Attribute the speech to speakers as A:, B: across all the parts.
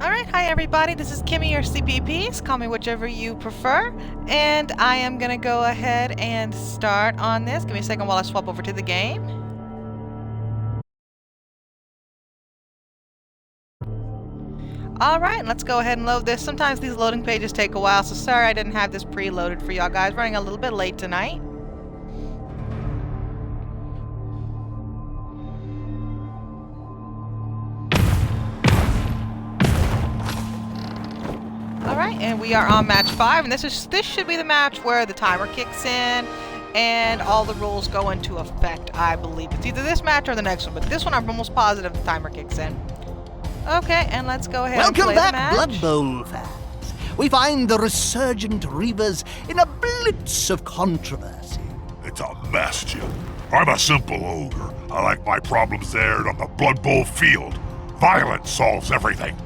A: Alright, hi everybody, this is Kimmy, your CPPs, call me whichever you prefer, and I am going to go ahead and start on this. Give me a second while I swap over to the game. Alright, let's go ahead and load this. Sometimes these loading pages take a while, so sorry I didn't have this preloaded for y'all guys. Running a little bit late tonight. Alright, and we are on match 5, and this should be the match where the timer kicks in and all the rules go into effect, I believe. It's either this match or the next one, but this one I'm almost positive the timer kicks in. Okay, and let's go ahead and play the match.
B: Welcome back, Blood Bowl fans. We find the resurgent Reavers in a blitz of controversy.
C: It's a mess, Jim. I'm a simple ogre. I like my problems aired on the Blood Bowl field. Violence solves everything.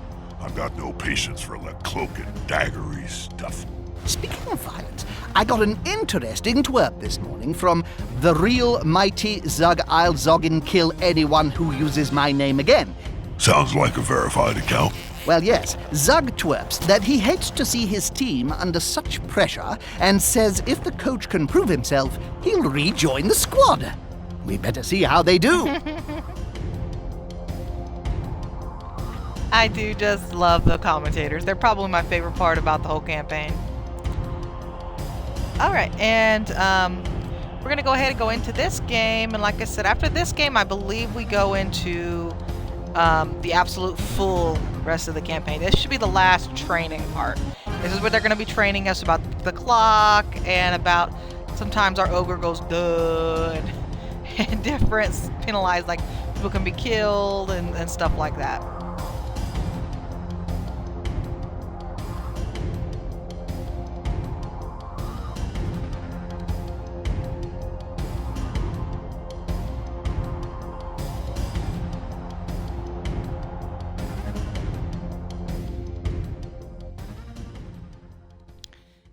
C: I've got no patience for the cloak and daggery stuff.
B: Speaking of violence, I got an interesting twerp this morning from the real mighty Zug. I'll zog and kill anyone who uses my name again.
C: Sounds like a verified account.
B: Well, yes, Zug twerps that he hates to see his team under such pressure and says if the coach can prove himself, he'll rejoin the squad. We better see how they do.
A: I do just love the commentators. They're probably my favorite part about the whole campaign. Alright, and we're going to go ahead and go into this game. And like I said, after this game, I believe we go into the absolute full rest of the campaign. This should be the last training part. This is where they're going to be training us about the clock and about sometimes our ogre goes duh and different penalized, like people can be killed and stuff like that.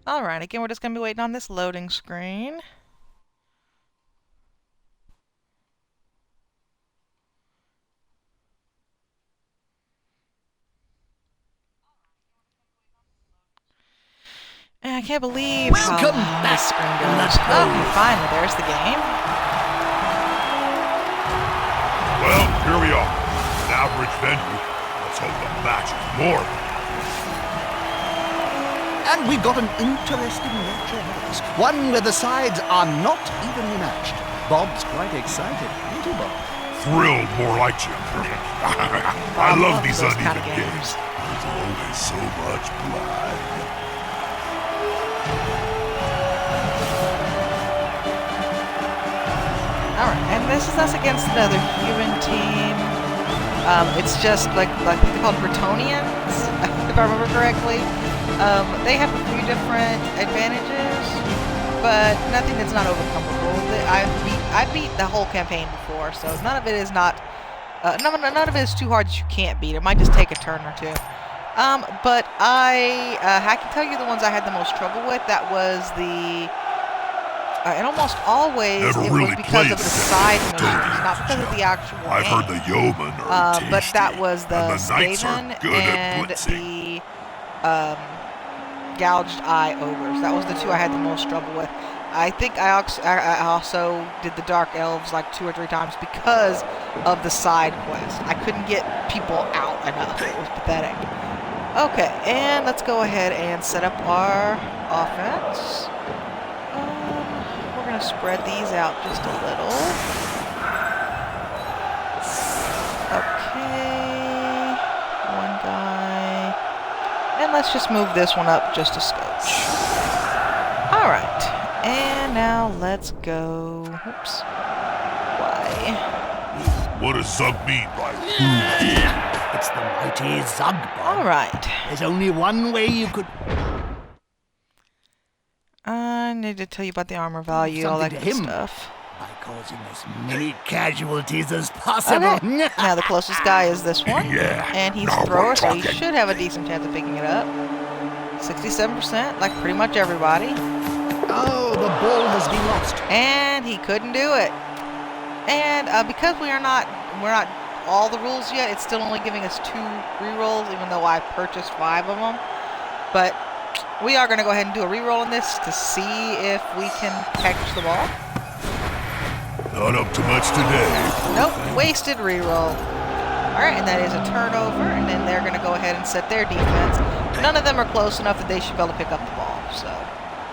A: Alright, again, we're just going to be waiting on this loading screen. And I can't believe how this screen goes. Oh, finally, there's the game.
C: Well, here we are. An average venue. Let's hope the match is more.
B: And we've got an interesting match ahead of us. One where the sides are not evenly matched. Bob's quite excited, isn't he, Bob?
C: Thrilled, more like Jim. I love these uneven games. There's always so much blood.
A: Alright, and this is us against another human team. It's just like I think they're called Bretonnians, if I remember correctly. They have a few different advantages, but nothing that's not overcomable. I beat the whole campaign before, so none of it is not none of it is too hard that you can't beat. It might just take a turn or two. But I can tell you the ones I had the most trouble with. That was the and almost always it was because of the side missions, not because of the actual game.
C: I've heard the yeomen are tasty,
A: but that was the
C: Skaven
A: and the gouged eye ogres. That was the two I had the most trouble with. I think I also did the dark elves like 2 or 3 times because of the side quest. I couldn't get people out enough. It was pathetic. Okay, and let's go ahead and set up our offense. We're going to spread these out just a little. Okay. One guy. And let's just move this one up just a scotch. Alright. And now let's go. Oops. Why?
C: What does Zug mean by
B: It's the mighty Zug, Bob.
A: Alright.
B: There's only one way you could...
A: I need to tell you about the armor value, all that good stuff.
B: By causing as many casualties as possible.
A: Okay. Now the closest guy is this one.
C: Yeah.
A: And he's
C: Now
A: a thrower,
C: we're
A: so he
C: talking.
A: should have a decent chance of picking it up. 67%, like pretty much everybody.
B: Oh, the ball has been lost.
A: And he couldn't do it. And because we're not all the rules yet. It's still only giving us 2 rerolls, even though I purchased 5 of them. But we are going to go ahead and do a reroll on this to see if we can catch the ball.
C: Not up to much today.
A: Nope, wasted reroll. Alright, and that is a turnover, and then they're going to go ahead and set their defense. None of them are close enough that they should be able to pick up the ball, so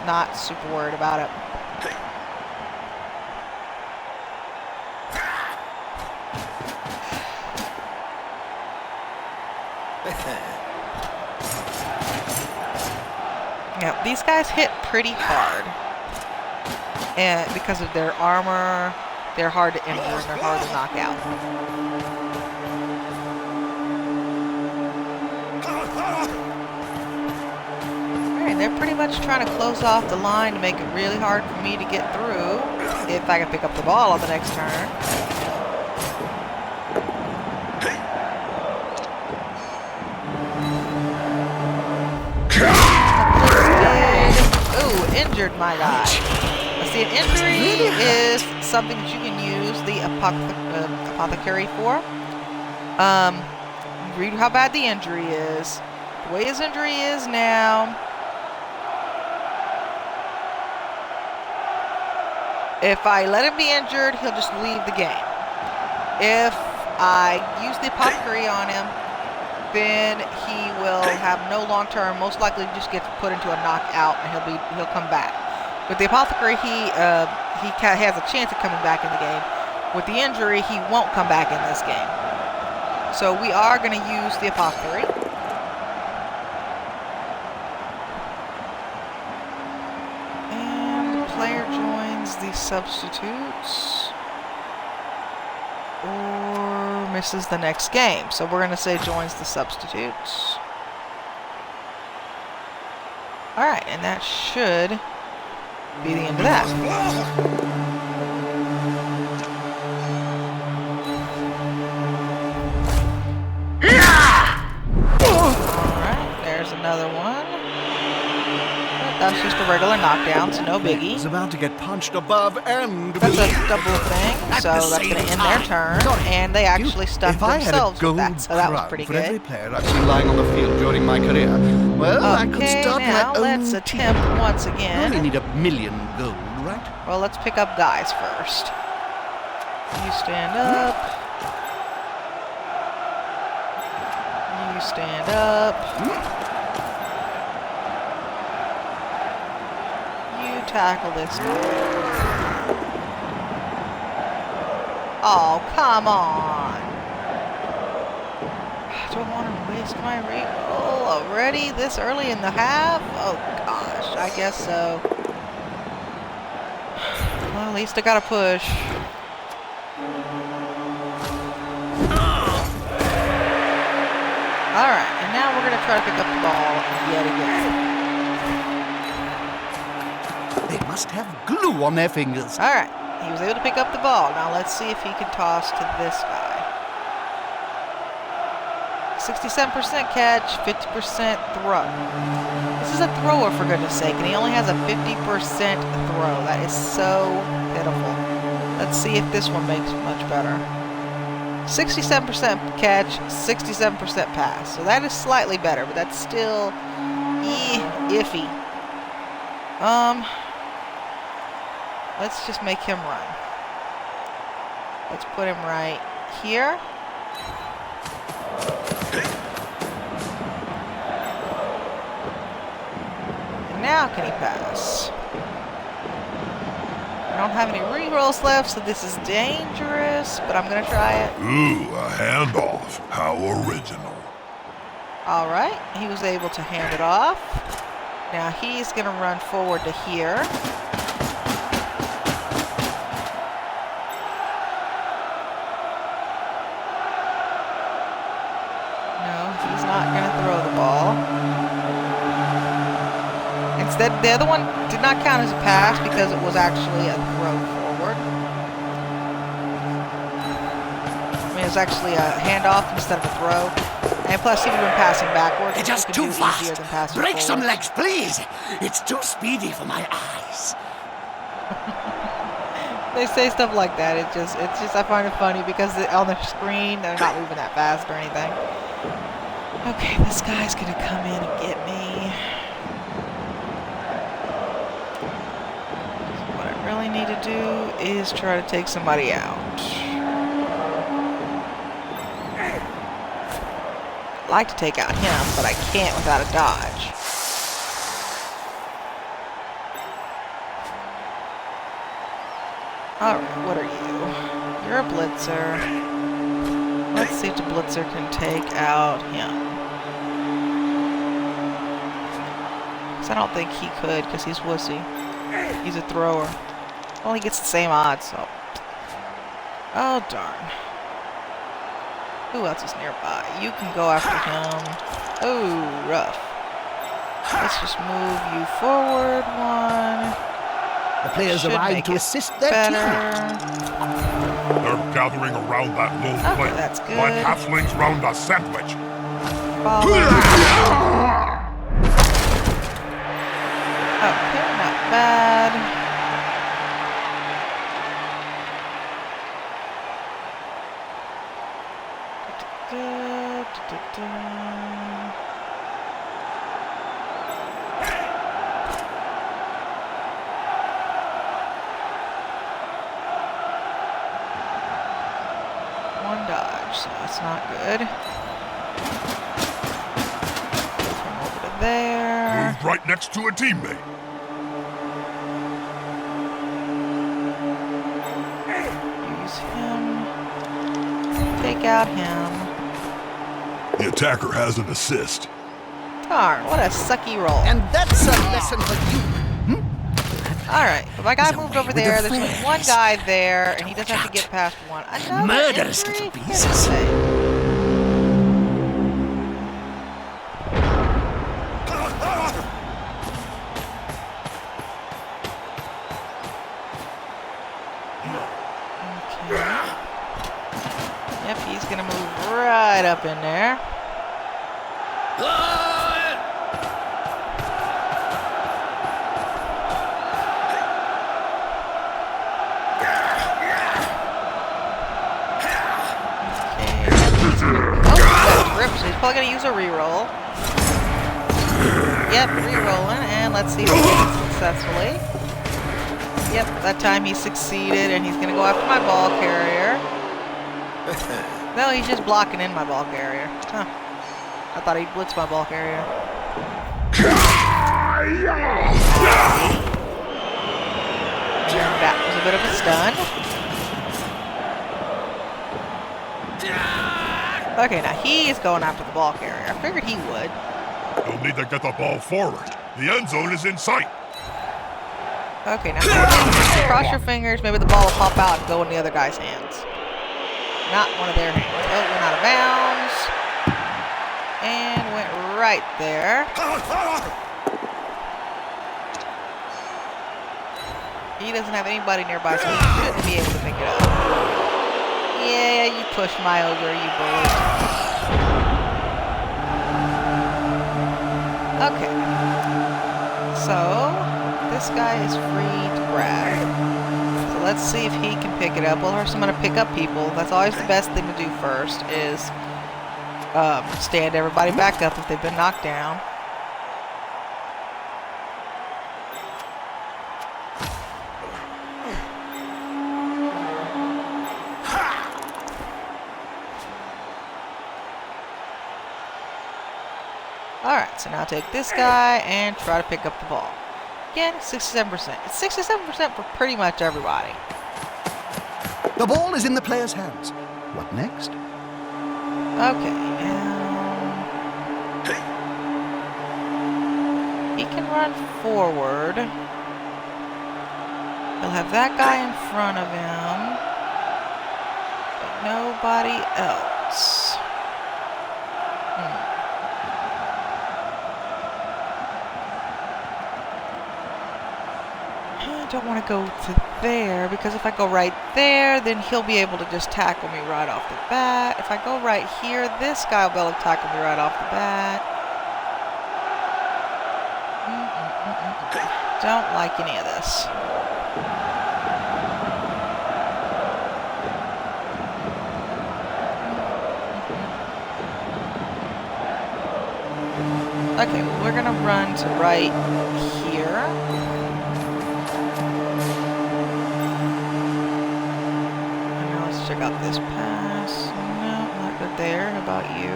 A: not super worried about it. Yeah, these guys hit pretty hard, and because of their armor, they're hard to injure and they're hard to knock out. Alright, they're pretty much trying to close off the line to make it really hard for me to get through if I can pick up the ball on the next turn. Ooh, injured my guy. Let's see, an injury is something that you can use the apothecary for. Read how bad the injury is. The way his injury is now, if I let him be injured, he'll just leave the game. If I use the apothecary on him, then he will have no long-term, most likely just gets put into a knockout and he'll come back. With the apothecary, he has a chance of coming back in the game. With the injury, he won't come back in this game. So we are going to use the apothecary. And the player joins the substitutes. Or misses the next game. So we're going to say joins the substitutes. Alright, and that should be the end of that. Alright, there's another one. But that's just a regular knockdown, so no biggie.
B: He's about to get punched above and
A: That's a double thing, so that's going to end their turn, and they actually stunned themselves with that, so that was pretty
B: for every
A: good.
B: player I've seen lying on the field during my career, well, I could
A: Okay,
B: start
A: now
B: my own
A: let's
B: team.
A: attempt once
B: I only
A: again.
B: need 1,000,000 gold, right?
A: Well, let's pick up guys first. You stand up. You stand up. You tackle this guy. Oh, come on. Do I want to waste my reroll already this early in the half? Oh gosh, I guess so. Well, at least I got a push. Alright, and now we're going to try to pick up the ball yet again.
B: They must have glue on their fingers.
A: Alright, he was able to pick up the ball. Now let's see if he can toss to this guy. 67% catch, 50% throw. This is a thrower, for goodness sake, and he only has a 50% throw. That is so pitiful. Let's see if this one makes much better. 67% catch, 67% pass. So that is slightly better, but that's still iffy. Let's just make him run. Let's put him right here. And now can he pass? I don't have any rerolls left, so this is dangerous, but I'm going to try it.
C: Ooh, a handoff. How original.
A: Alright, he was able to hand it off. Now he's going to run forward to here. No, he's not going to throw the ball. Instead, the other one did not count as a pass because it was actually a throw forward. I mean, it was actually a handoff instead of a throw. And plus, he would have been passing backwards.
B: They're just
A: which
B: too
A: you could do easier
B: fast.
A: than passing
B: Break some
A: forward.
B: legs, please. It's too speedy for my eyes.
A: They say stuff like that. It's just I find it funny because on the screen they're not moving that fast or anything. Okay, this guy's gonna come in and get me. What I really need to do is try to take somebody out. I'd like to take out him, but I can't without a dodge. Alright, what are you? You're a blitzer. Let's see if the blitzer can take out him. Because I don't think he could, because he's wussy. He's a thrower. Well, he gets the same odds, so... Oh, darn. Who else is nearby? You can go after him. Oh, rough. Let's just move you forward one.
B: The players
A: Should
B: arrive
A: make
B: to
A: it
B: assist their
A: better.
B: teammates.
C: They're gathering around that low
A: Okay,
C: plate.
A: that's good.
C: Like halflings round a sandwich.
A: Follow. Okay, not bad. One dodge, so that's not good. Come over to there.
C: Moved right next to a teammate.
A: Use him. Take out him.
C: The attacker has an assist.
A: Darn, what a sucky roll.
B: And that's a lesson for you.
A: Alright, but my guy
B: He's
A: moved
B: away
A: over
B: with the
A: there. There's only
B: flares.
A: one guy there, and he doesn't have to get past one. Another
B: Murderous
A: injury?
B: little
A: For
B: beasts.
A: goodness sake. Okay. Yep, he's gonna move right up in there. So he's probably gonna use a reroll. Yep, rerolling, and let's see if he did it successfully. Yep, that time he succeeded, and he's gonna go after my ball carrier. No, he's just blocking in my ball carrier. Huh. I thought he'd blitz my ball carrier. That was a bit of a stun. Okay, now he's going after the ball carrier. I figured he would.
C: You'll need to get the ball forward. The end zone is in sight.
A: Okay, now cross your fingers. Maybe the ball will pop out and go in the other guy's hands. Not one of their hands. Oh, went out of bounds. And went right there. He doesn't have anybody nearby, so he shouldn't be able to pick it up. Yeah, you pushed my ogre, you bully. Okay. So, this guy is free to grab. So let's see if he can pick it up. Well, first I'm going to pick up people. That's always the best thing to do first, is stand everybody back up if they've been knocked down. Alright, so now take this guy and try to pick up the ball. Again, 67%. It's 67% for pretty much everybody.
B: The ball is in the player's hands. What next?
A: Okay, now... he can run forward. He'll have that guy in front of him. But nobody else. I don't want to go to there, because if I go right there, then he'll be able to just tackle me right off the bat. If I go right here, this guy will be able to tackle me right off the bat. Don't like any of this. Okay, we're gonna run to right here. And now let's check out this pass. No, not good there. How about you?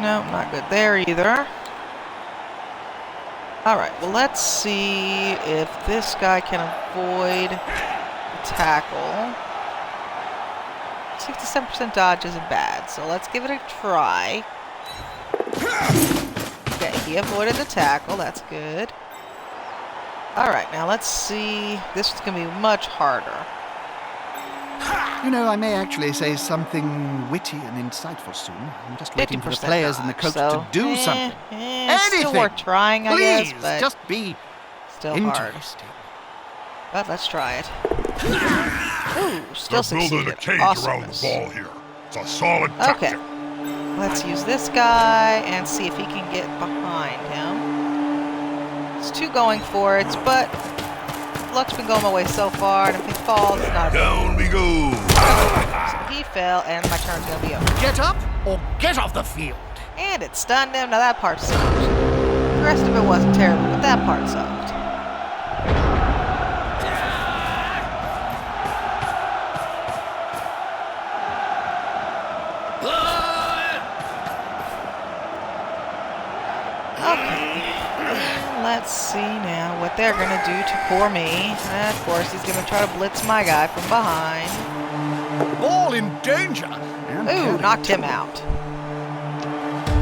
A: No, not good there either. Alright, well let's see if this guy can avoid the tackle. 67% dodge isn't bad, so let's give it a try. Okay, he avoided the tackle, that's good. Alright, now let's see. This is going to be much harder.
B: You know, I may actually say something witty and insightful soon. I'm just waiting for the
A: 50%
B: players and the
A: dodge,
B: coach
A: so,
B: to do something.
A: Still
B: Anything!
A: worth trying, I
B: Please,
A: guess, but
B: just be
A: still hard.
B: interesting.
A: But let's try it. Ooh, still
C: They're building a
A: succeeded.
C: cage around the
A: Awesomeness.
C: ball here. It's a solid
A: Okay.
C: tactic.
A: Let's use this guy and see if he can get behind him. It's two going for it, but luck's been going my way so far, and if he falls, it's not a
C: Down we go.
A: So he fell, and my turn's gonna be over.
B: Get up or get off the field.
A: And it stunned him. Now that part sucked. The rest of it wasn't terrible, but that part sucked. Okay. Let's see now what they're gonna do to poor me. And of course, he's gonna try to blitz my guy from behind.
B: Ball in danger. And
A: Ooh,
B: carried.
A: knocked him out.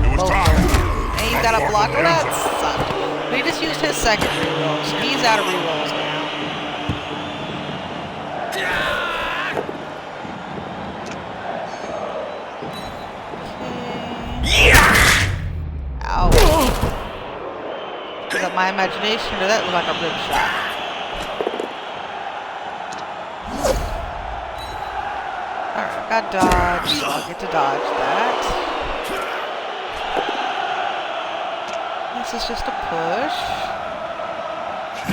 C: It was
A: Both
C: time.
A: And you got a block. Well, that sucked. But he just used his second reroll, so he's out of rerolls now. Okay. Ow. Is that my imagination, or that looked like a rib shot? Alright, I got dodge, so I'll get to dodge that. This is just a push.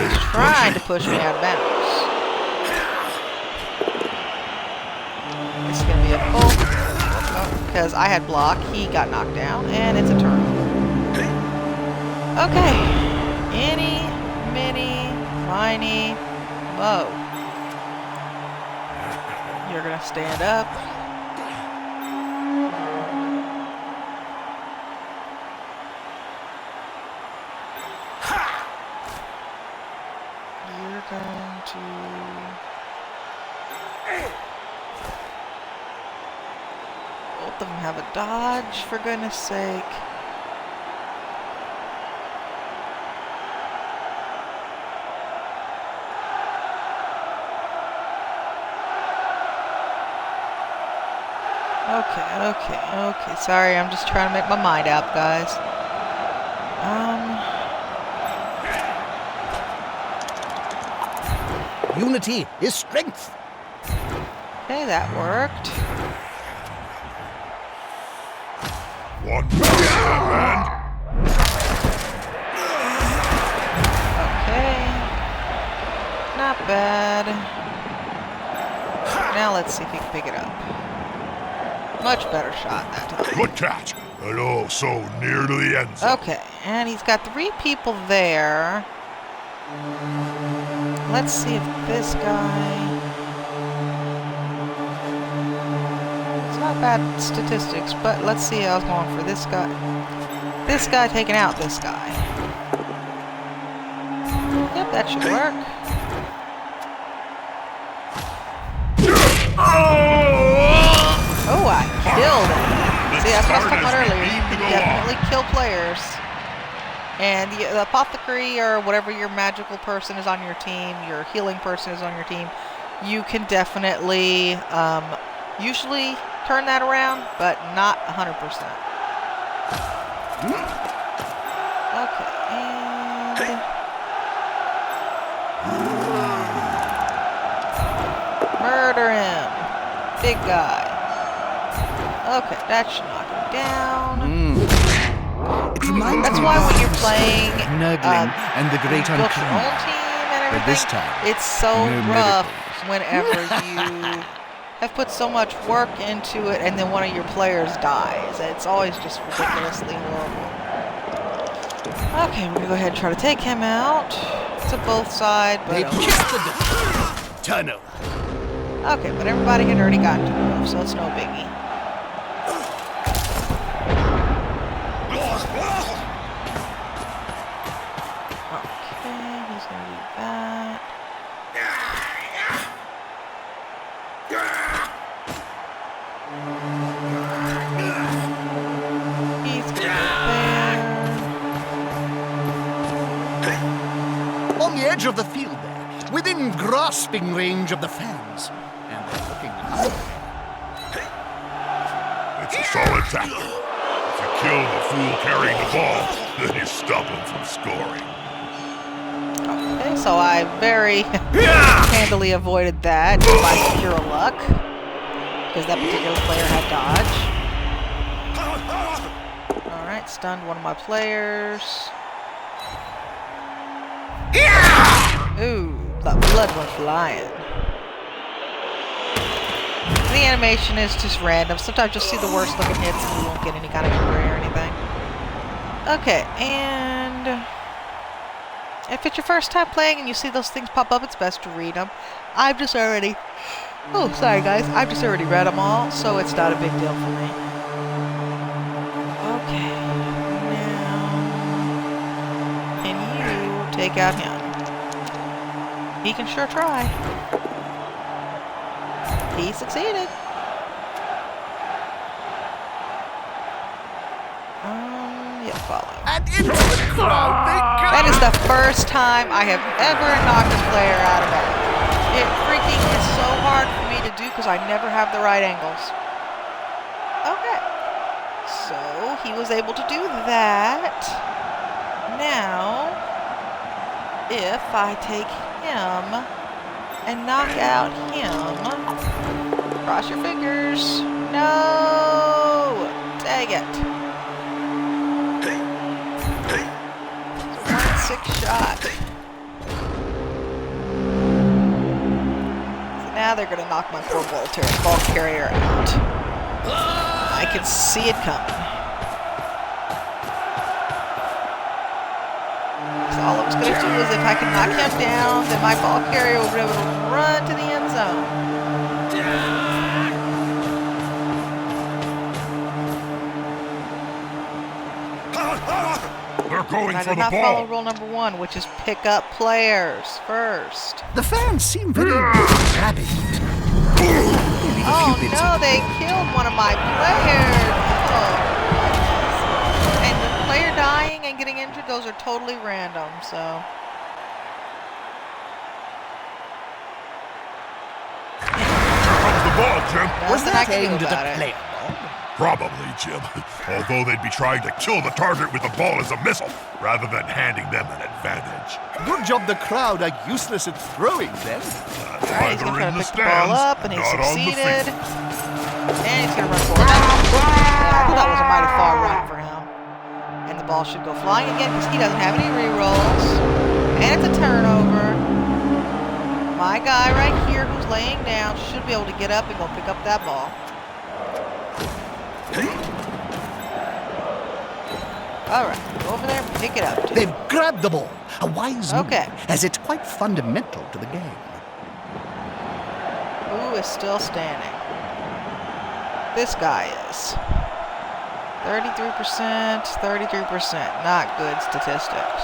A: He's trying to push me out of bounds. This is going to be a full... because I had block, he got knocked down, and it's a turn. Okay. Eeny, miny, miny, mo. You're going to stand up. You're going to... Both of them have a dodge, for goodness sake. Okay. Sorry, I'm just trying to make my mind up, guys.
B: Unity is strength.
A: Okay, that worked.
C: One man.
A: Okay. Not bad. Now let's see if he can pick it up. Much better shot that time.
C: Good catch. And oh, so near to the end zone.
A: Okay, and he's got 3 people there. Let's see if this guy... It's not bad statistics, but let's see how I was going for this guy. This guy taking out this guy. Yep, that should work. Oh, I killed him. See, that's what I was talking about earlier. You can definitely kill players. And the apothecary or whatever your magical person is on your team, your healing person is on your team, you can definitely usually turn that around, but not 100%. Okay, and... Murder him. Big guy. Okay, that should knock him down.
B: It reminds
A: That's
B: me
A: why
B: of
A: when you're playing
B: Nurgling and the Great
A: you built your
B: Unclean.
A: own team and
B: But
A: everything,
B: this time,
A: it's so
B: no
A: rough
B: miracles.
A: whenever you have put so much work into it and then one of your players dies. It's always just ridiculously horrible. Okay, we're gonna go ahead and try to take him out. It's a both side,
B: They
A: but
B: kiss the dust. Turnover.
A: okay, but everybody had already gotten to move, so it's no biggie. Okay, he's gonna do that. He's gonna go there.
B: On the edge of the field there, within grasping range of the fans. And they're looking hungry.
C: It's a solid tackle. If you kill the fool carrying the ball, then you stop him from scoring.
A: Okay, so I very handily avoided that by pure luck. Because that particular player had dodge. Alright, stunned one of my players. Ooh, the blood went flying. The animation is just random. Sometimes you'll see the worst looking hits and you won't get any kind of injury or anything. Okay, and if it's your first time playing and you see those things pop up, it's best to read them. I've just already... Oh, sorry guys. I've just already read them all, so it's not a big deal for me. Okay, now... Can you take out him? He can sure try. He succeeded. Yeah, follow.
B: And into the crowd they go.
A: That is the first time I have ever knocked a player out of bounds. It freaking is so hard for me to do because I never have the right angles. Okay. So, he was able to do that. Now, if I take him and knock out him, cross your fingers. No! Dang it. 1-6 shot. So now they're gonna knock my poor ball carrier out. I can see it coming. So all I was gonna do is if I can knock him down, then my ball carrier will be able to run to the end zone.
C: They're going
A: I
C: for
A: did
C: the
A: not follow
C: ball.
A: rule number 1, which is pick up players first.
B: The fans seem very rabid.
A: Oh no, they killed one of my players! Oh. And the player dying and getting injured, those are totally random, so...
C: Comes the ball, Jim.
B: Was
A: Nothing I
B: that
A: can do
B: aimed
A: about
B: at a
A: it.
B: player?
C: Probably, Jim. Although they'd be trying to kill the target with the ball as a missile, rather than handing them an advantage.
B: Good job the crowd are useless at throwing then.
C: That's
A: Alright,
C: why
A: he's
C: they're
A: gonna try
C: in
A: to
C: the
A: pick the ball
C: stands,
A: up, and he
C: not on the
A: succeeded.
C: field.
A: And he's gonna run forward. Yeah, that was a mighty far run for him. And the ball should go flying again because he doesn't have any re-rolls. And it's a turnover. My guy right here who's laying down should be able to get up and go pick up that ball. Alright, go over there and pick it up.
B: They've grabbed the ball. A wise move,
A: Okay.
B: as it's quite fundamental to the game.
A: Who is still standing? This guy is. 33%, 33%. Not good statistics.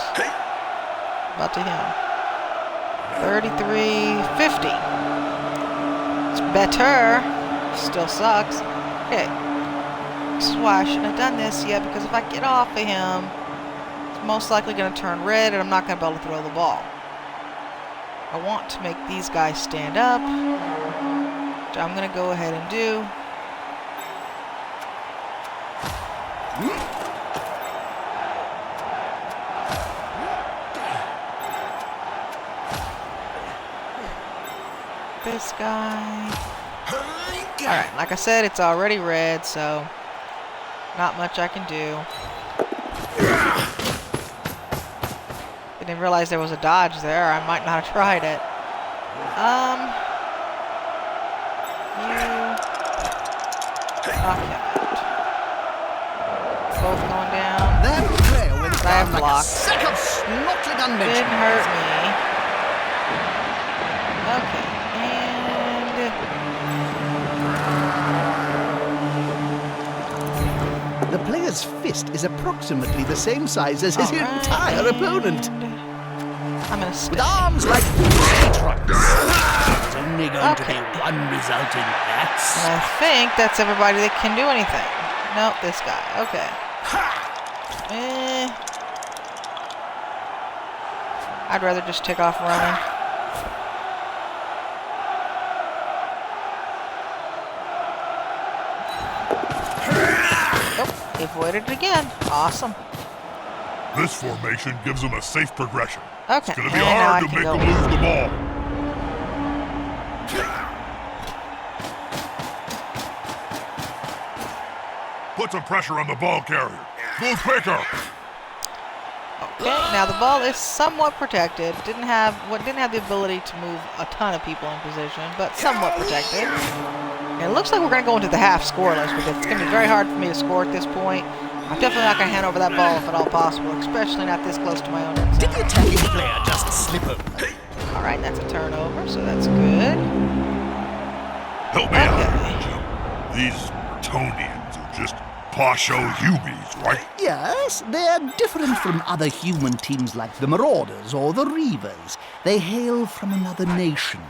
A: About to him. 33, 50. It's better. Still sucks. Okay. This is why I shouldn't have done this yet, because if I get off of him, it's most likely going to turn red and I'm not going to be able to throw the ball. I want to make these guys stand up, which I'm going to go ahead and do. This guy. Alright, like I said, it's already red, so not much I can do. Didn't realize there was a dodge there. I might not have tried it. You knock him out. Both going down.
B: That player went
A: That have
B: like a
A: blocked.
B: sack of snortling
A: Didn't
B: unmentioned.
A: hurt me. Okay, and
B: The player's fist is approximately the same size as his
A: alright,
B: entire opponent.
A: and I'm gonna stay.
B: With arms like patrons. There's only going to be
A: Okay.
B: one result in that.
A: And I think that's everybody that can do anything. Nope, this guy. Okay. I'd rather just take off running. Oh, he avoided it again. Awesome.
C: This formation gives them a safe progression.
A: Okay,
C: It's gonna be
A: and now I
C: hard to
A: can
C: make
A: go.
C: them lose the ball. Put some pressure on the ball carrier. Move quicker.
A: Okay, now the ball is somewhat protected. Didn't have the ability to move a ton of people in position, but somewhat protected. And it looks like we're going to go into the half scoreless because it's going to be very hard for me to score at this point. I'm definitely not going to hand over that ball if at all possible, especially not this close to my own end
B: Did
A: zone.
B: the attacking player just slip over?
A: All right, that's a turnover, so that's good.
C: Help me
A: Okay.
C: out, Jim. These Bretonians are just posho hubies, right?
B: Yes, they're different from other human teams like the Marauders or the Reavers. They hail from another nation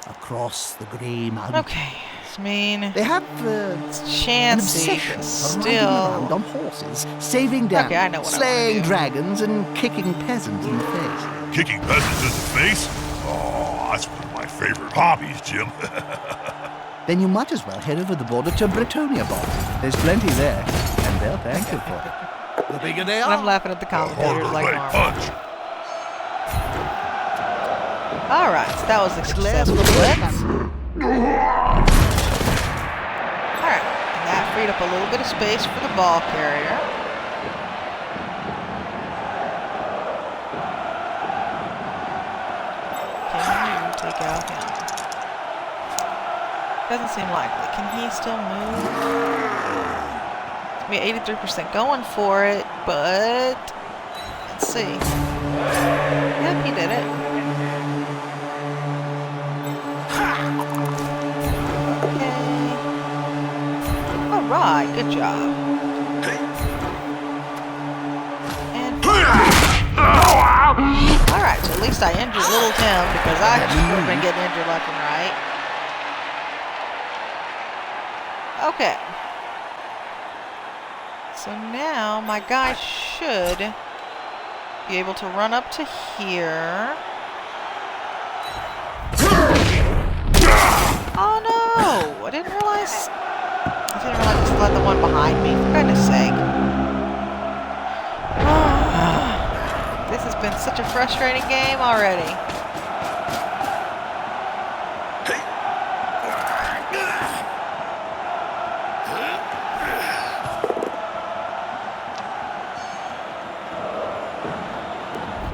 B: across the Grey Mountains.
A: Okay, I mean,
B: They have
A: it's
B: an
A: Chansey,
B: obsession
A: but
B: for riding around
A: still.
B: on horses, saving dams,
A: Okay, I know what I wanna
B: slaying
A: do.
B: dragons, and kicking peasants in the face.
C: Kicking peasants in the face? Oh, that's one of my favorite hobbies, Jim.
B: Then you might as well head over the border to Bretonia, Bob. There's plenty there, and they'll thank you for it. The bigger they
A: And I'm
B: are,
A: laughing at the
C: A
A: commentators
C: harder
A: like
C: leg
A: normal.
C: punch.
A: All right, so that was a
B: Glad
A: successful
B: for the
A: blitz. All right, and that freed up a little bit of space for the ball carrier. Can you take out him? Doesn't seem likely. Can he still move? We 83% going for it, but let's see. Yep, he did it. Okay. All right, good job. And all right, so at least I injured Little Tim because I have been getting injured left and right. Okay. So now my guy should be able to run up to here. Oh no! I didn't realize to let the one behind me, for goodness sake. This has been such a frustrating game already.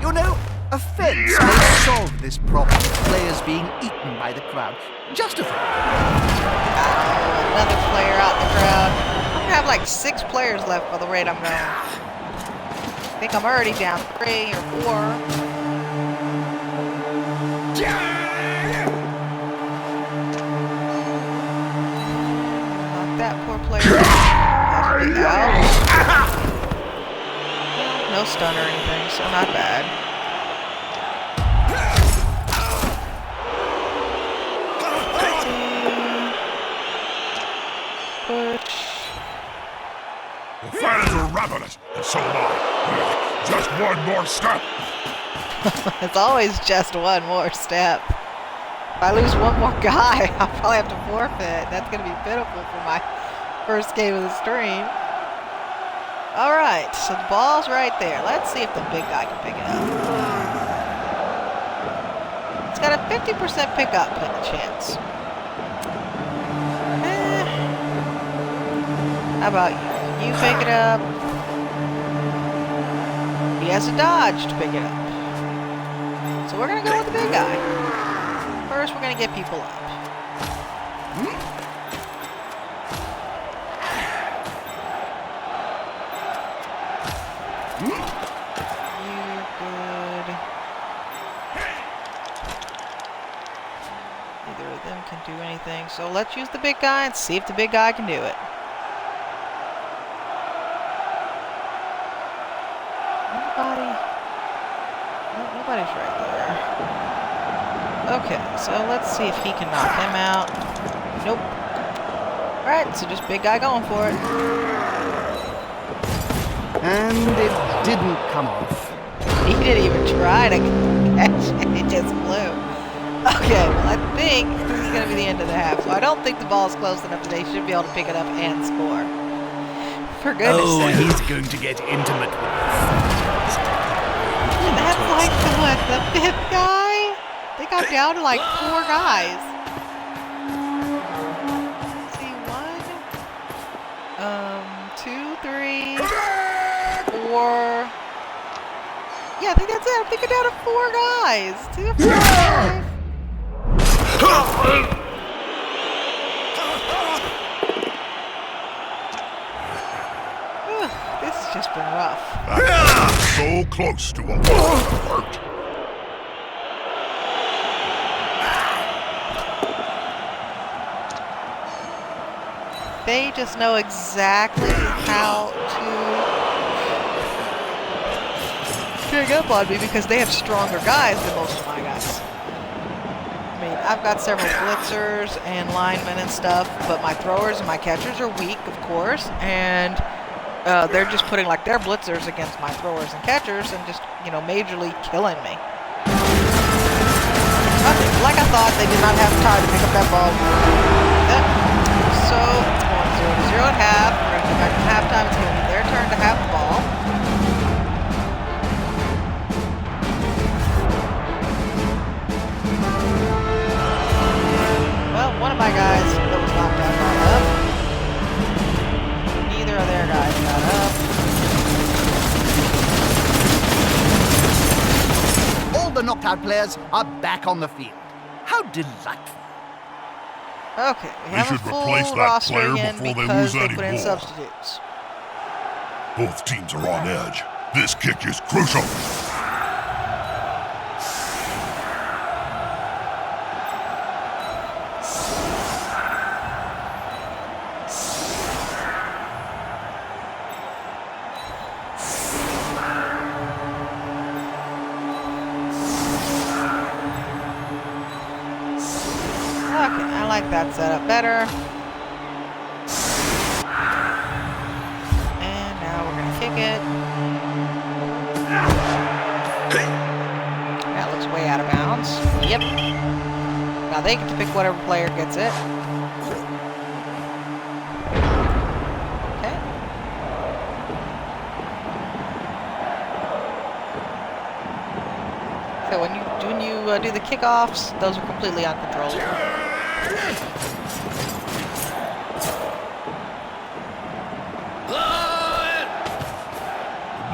B: you know, a fence may solve this problem of players being eaten by the crowd. Justified.
A: Another player out in the crowd. I'm gonna have like 6 players left by the rate I'm going. I think I'm already down 3 or 4. Knock that poor player possibly out. No stun or anything, so not bad. Push.
C: The fans are ravenous, and so am I. Just one more step.
A: It's always just one more step. If I lose one more guy, I'll probably have to forfeit. That's going to be pitiful for my first game of the stream. Alright, so the ball's right there. Let's see if the big guy can pick it up. It's got a 50% pickup chance. How about you? Can you pick it up? He has a dodge to pick it up. So we're going to go with the big guy. First, we're going to get people up. of them can do anything. So let's use the big guy and see if the big guy can do it. Nobody's right there. Okay, so let's see if he can knock him out. Nope. Alright, so just big guy going for it.
B: And it didn't come off.
A: He didn't even try to catch it. It just flew. Okay, well I think this is going to be the end of the half. So I don't think the ball is close enough that they should be able to pick it up and score. For goodness sake.
B: He's going to get intimate with us.
A: That's like the fifth guy? They got down to like 4 guys. Let's see, 1, 2, 3, 4. Yeah, I think that's it. I think we're down to 4 guys. 2, 4, 5. This has just been rough.
C: So close to a world hurt.
A: They just know exactly how to pick up on me because they have stronger guys than most of my guys. I mean, I've got several blitzers and linemen and stuff, but my throwers and my catchers are weak, of course, and they're just putting like their blitzers against my throwers and catchers and just, you know, majorly killing me. Okay, like I thought, they did not have time to pick up that ball. So it's going 0-0 at half. We're going to go back to halftime. It's going to be their turn to have the ball. Well, one of my guys that was knocked out got up. Neither of their guys got up.
B: All the knocked out players are back on the field. How delightful.
A: Okay, we have a
C: should
A: full
C: replace that
A: roster
C: player
A: again
C: before they
A: because
C: lose
A: they
C: any
A: put in
C: more.
A: substitutes.
C: Both teams are on edge. This kick is crucial.
A: Okay, I like that setup better. And now we're gonna kick it. That looks way out of bounds. Yep. Now they get to pick whatever player gets it. Okay. So when you do the kickoffs, those are completely uncontrollable.
C: The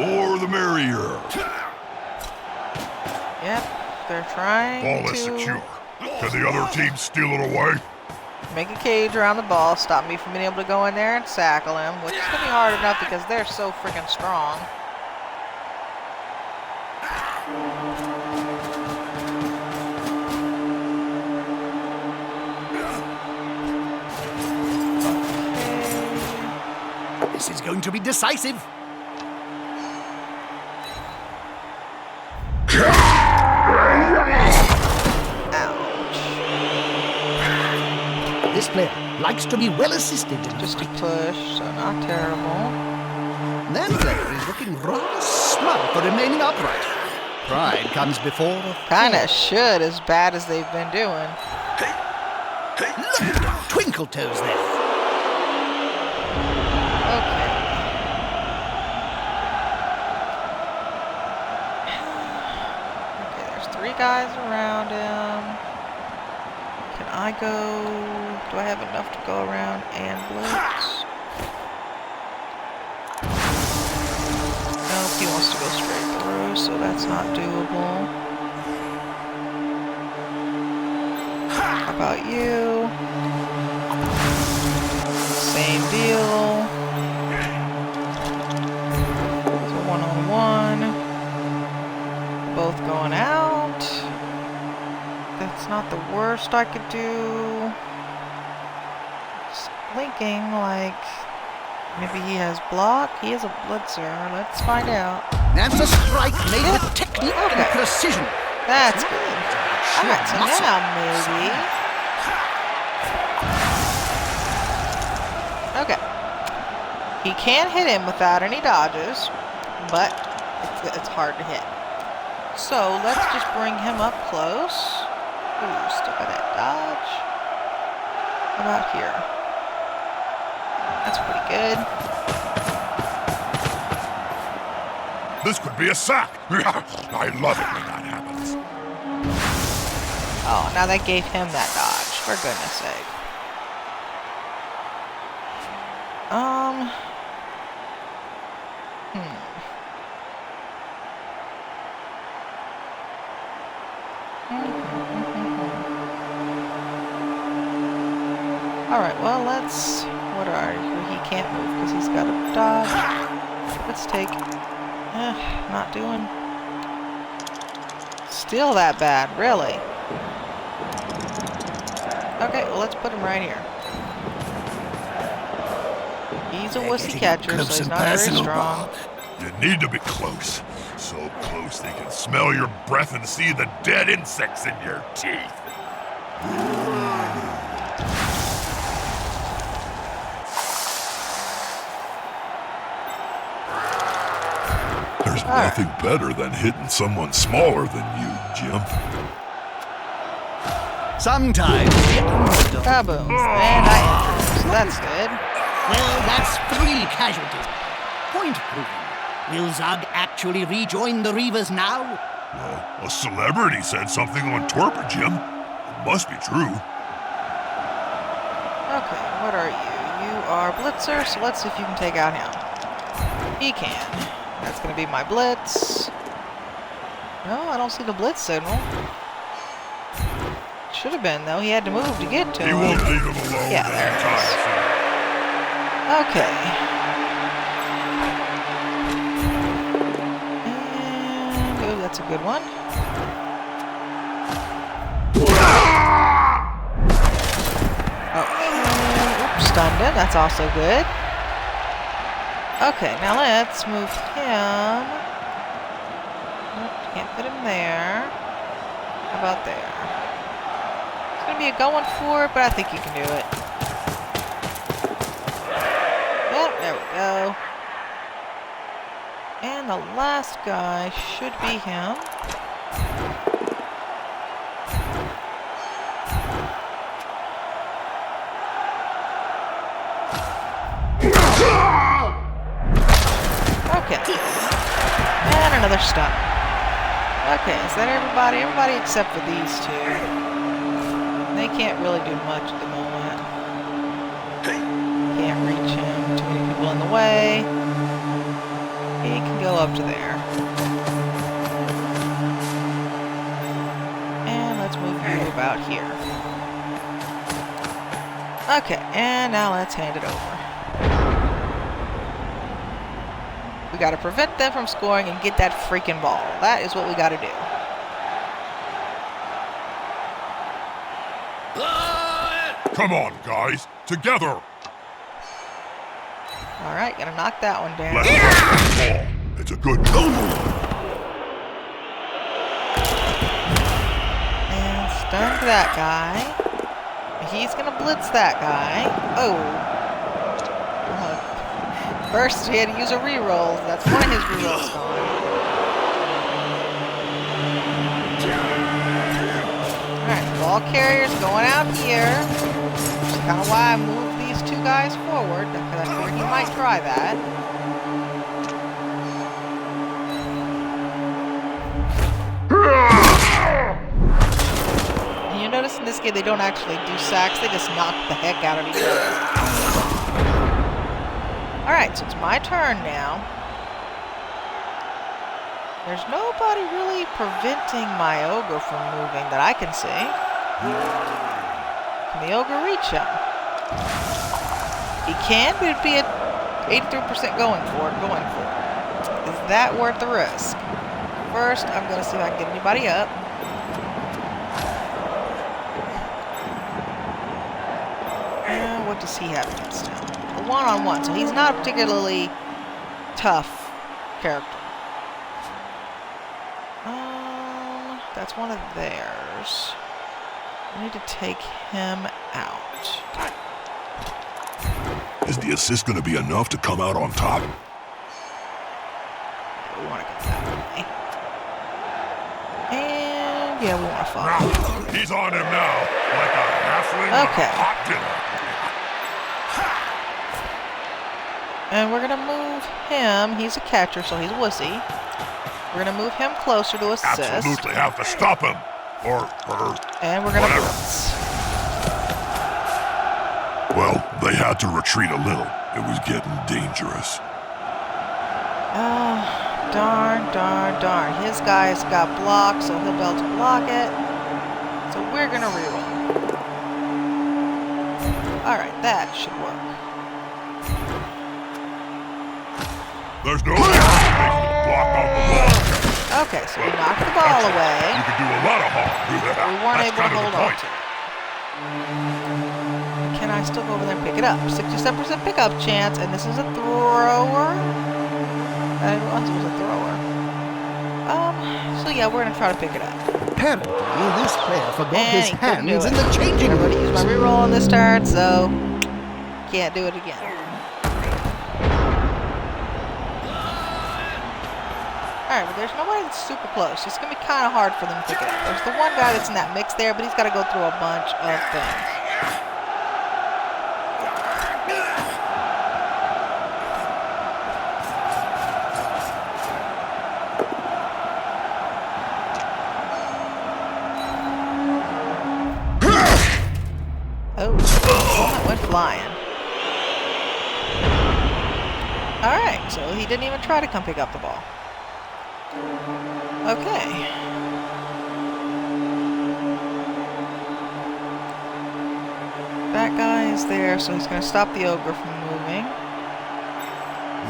C: more the merrier.
A: Yep, they're trying
C: Ball is
A: to
C: secure. Can the other team steal it away?
A: make a cage around the ball, stop me from being able to go in there and sackle him, which is going to be hard enough because they're so freaking strong.
B: This is going to be decisive.
A: Ouch.
B: This player likes to be well assisted in the
A: Just a
B: fight.
A: push, so not terrible.
B: That player is looking rather smug for remaining upright. Pride comes before a
A: Kinda should, as bad as they've been doing.
B: Look at the twinkle toes there.
A: Okay. Okay, there's 3 guys around him. Can I go? Do I have enough to go around and blitz? Nope, he wants to go straight through, so that's not doable. How about you? Same deal. So 1-on-1. Both going out. That's not the worst I could do. Just thinking, like, maybe he has block. He has a blitzer. Let's find out.
B: That's a strike made with technique and precision.
A: That's good. Alright, so now maybe... Okay. He can hit him without any dodges, but it's hard to hit. So let's just bring him up close. Ooh, still got that dodge. How about here? That's pretty good.
C: This could be a sack. I love it when that happens.
A: Oh, now that gave him that dodge, for goodness sake. Alright, well, let's... What are you? He can't move because he's got a dodge. Let's take... not doing... Still that bad, really? Okay, well, let's put him right here. He's a wussy catcher, so he's not very strong.
C: You need to be close. So close they can smell your breath and see the dead insects in your teeth. There's nothing better than hitting someone smaller than you, Jim.
B: Sometimes the underdog.
A: Kaboom. And I entered, so that's good.
B: Well, that's 3 casualties. Point proven. Will Zug actually rejoin the Reavers now?
C: Well, a celebrity said something on Twerper, Jim. It must be true.
A: Okay, what are you? You are Blitzer, so let's see if you can take out him. He can. That's going to be my Blitz. No, I don't see the Blitz signal. Should have been, though. He had to move to get to him.
C: He won't leave him alone.
A: Yeah, there it is. Okay. And, oh, that's a good one. Oh, oops, stunned him. That's also good. Okay, now let's move him. Nope, can't fit him there. How about there? It's gonna be a going for it, but I think you can do it. Yep, there we go. And the last guy should be him. Okay. And another stun. Okay, is that everybody? Everybody except for these two. They can't really do much at the moment. Can't reach him. Too many people in the way. He can go up to there. And let's move you about here. Okay, and now let's hand it over. We gotta prevent them from scoring and get that freaking ball. That is what we gotta do.
C: Come on, guys. Together.
A: Alright, gotta knock that one down.
C: Let's go. It's a good goal.
A: And stunned that guy. He's gonna blitz that guy. Oh. First, he had to use a reroll. That's one of his rerolls gone. Alright, ball carrier's going out here. Which is kind of why I moved these two guys forward, because I figured he might try that. And you notice in this game they don't actually do sacks, they just knock the heck out of each other. Alright, so it's my turn now. There's nobody really preventing my ogre from moving that I can see. Can the ogre reach him? He can, but it'd be at 83% going for it. Is that worth the risk? First, I'm going to see if I can get anybody up. what does he have against him? A one-on-one, so he's not a particularly tough character. That's one of theirs. I need to take him out.
C: Is the assist gonna be enough to come out on top?
A: We want to go that way. And yeah, we want to follow.
C: He's on him now, like a halfling on
A: Okay.
C: a hot dinner.
A: And we're going to move him. He's a catcher, so he's wussy. We're going to move him closer to assist.
C: Absolutely have to stop him. Or her.
A: And we're going to
C: Whatever.
A: blitz.
C: Well, they had to retreat a little. It was getting dangerous.
A: Oh, darn. His guy's got blocked, so he'll be able to block it. So we're going to reroll. Alright, that should work.
C: There's no making a block on the ball.
A: Okay, so we knocked the ball away.
C: You can do a lot of harm.
A: We weren't
C: That's
A: able to
C: kind of
A: hold
C: the
A: on
C: point.
A: to it. Can I still go over there and pick it up? 67% pickup chance, and this is a thrower. It was a thrower. So yeah, we're gonna try to pick it up.
B: Apparently, this player forgot
A: And
B: his
A: he couldn't do
B: hands in
A: it.
B: the changing
A: I'm gonna use my
B: rooms.
A: reroll on this turn, so can't do it again. Alright, but there's nobody that's super close. It's gonna be kind of hard for them to pick it up. There's the one guy that's in that mix there, but he's got to go through a bunch of things. Oh, that went flying. Alright, so he didn't even try to come pick up the ball. Okay. That guy is there, so he's going to stop the ogre from moving.